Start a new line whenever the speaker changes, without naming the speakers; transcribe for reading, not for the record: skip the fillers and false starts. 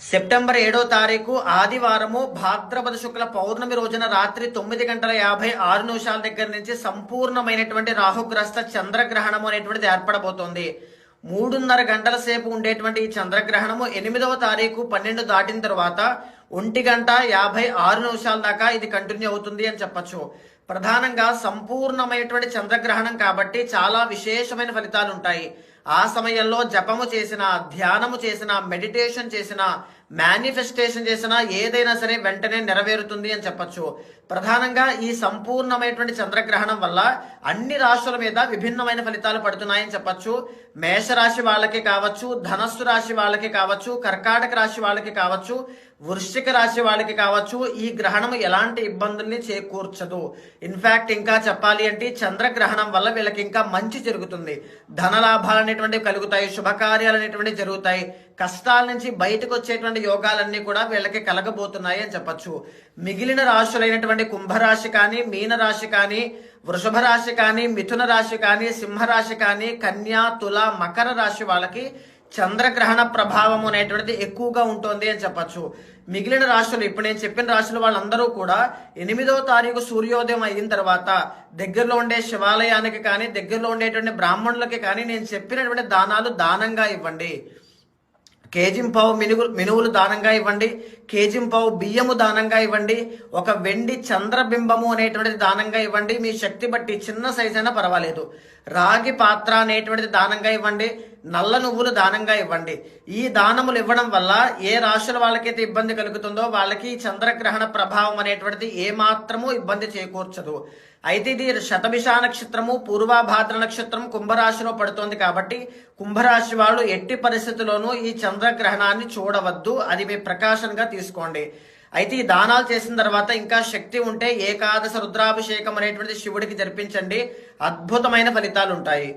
September 7వ తారీఖు ఆదివారము భాద్రపద శుక్ల పౌర్ణమి రోజున రాత్రి 9:56 దగ్గర నుంచి సంపూర్ణమైనటువంటి రాహుగ్రస్త చంద్రగ్రహణము అనేటువంటిది ఏర్పడబోతోంది. 3:30 గంటల సేపు ఉండేటువంటి ఈ చంద్రగ్రహణము 8వ తారీఖు 12 దాటిన తర్వాత 1:56 దాకా ఇది కంటిన్యూ అవుతుంది అని చెప్పచ్చు. ప్రధానంగా సంపూర్ణమైనటువంటి చంద్రగ్రహణం కాబట్టి చాలా విశేషమైన ఫలితాలు ఉంటాయి. ఆ సమయంలో జపము చేసిన, ధ్యానము చేసిన, మెడిటేషన్ చేసిన, మేనిఫెస్టేషన్ చేసినా ఏదైనా సరే వెంటనే నెరవేరుతుంది అని చెప్పచ్చు. ప్రధానంగా ఈ సంపూర్ణమైనటువంటి చంద్రగ్రహణం వల్ల అన్ని రాశుల మీద విభిన్నమైన ఫలితాలు పడుతున్నాయని చెప్పచ్చు. మేషరాశి వాళ్ళకి కావచ్చు, ధనస్సు రాశి వాళ్ళకి కావచ్చు, కర్కాటక రాశి వాళ్ళకి కావచ్చు, వృశ్చిక రాశి వాళ్ళకి కావచ్చు, ఈ గ్రహణం ఎలాంటి ఇబ్బందుల్ని చేకూర్చదు. ఇన్ఫాక్ట్ ఇంకా చెప్పాలి అంటే చంద్రగ్రహణం వల్ల వీళ్ళకి ఇంకా మంచి జరుగుతుంది. ధనలాభాలు అనేటువంటివి కలుగుతాయి, శుభకార్యాలు అనేటువంటివి జరుగుతాయి, కష్టాల నుంచి బయటకు వచ్చేటువంటి యోగాలన్నీ కూడా వీళ్ళకి కలగబోతున్నాయి అని చెప్పచ్చు. మిగిలిన రాశులైనటువంటి కుంభరాశి కానీ, మీనరాశి కానీ, వృషభ రాశి కానీ, మిథున రాశి కానీ, సింహరాశి కానీ, కన్యా, తుల, మకర రాశి వాళ్ళకి చంద్రగ్రహణ ప్రభావం అనేటువంటిది ఎక్కువగా ఉంటుంది అని చెప్పచ్చు. మిగిలిన రాశులు, ఇప్పుడు నేను చెప్పిన రాశులు వాళ్ళందరూ కూడా 8వ తారీఖు సూర్యోదయం అయిన తర్వాత దగ్గరలో ఉండే శివాలయానికి కానీ, దగ్గరలో ఉండేటువంటి బ్రాహ్మణులకి కానీ నేను చెప్పినటువంటి దానాలు దానంగా ఇవ్వండి. కేజింపావు మినువులు దానంగా ఇవ్వండి, కేజింపావు బియ్యము దానంగా ఇవ్వండి, ఒక వెండి చంద్రబింబము అనేటువంటిది దానంగా ఇవ్వండి. మీ శక్తి బట్టి చిన్న సైజ్ అయినా పర్వాలేదు. రాగి పాత్ర అనేటువంటిది దానంగా ఇవ్వండి, నల్ల నువ్వులు దానంగా ఇవ్వండి. ఈ దానములు ఇవ్వడం వల్ల ఏ రాశుల వాళ్ళకైతే ఇబ్బంది కలుగుతుందో వాళ్ళకి చంద్రగ్రహణ ప్రభావం అనేటువంటిది ఏమాత్రము ఇబ్బంది చేకూర్చదు. అయితే ఇది శతభిష నక్షత్రము, పూర్వభాద్ర నక్షత్రం కుంభరాశిలో పడుతోంది కాబట్టి కుంభరాశి వాళ్ళు ఎట్టి పరిస్థితుల్లోనూ ఈ చంద్రగ్రహణాన్ని చూడవద్దు. అది మీ ప్రకాశంగా తీసుకోండి. అయితే ఈ దానాలు చేసిన తర్వాత ఇంకా శక్తి ఉంటే ఏకాదశ రుద్రాభిషేకం అనేటువంటి శివుడికి జరిపించండి. అద్భుతమైన ఫలితాలు ఉంటాయి.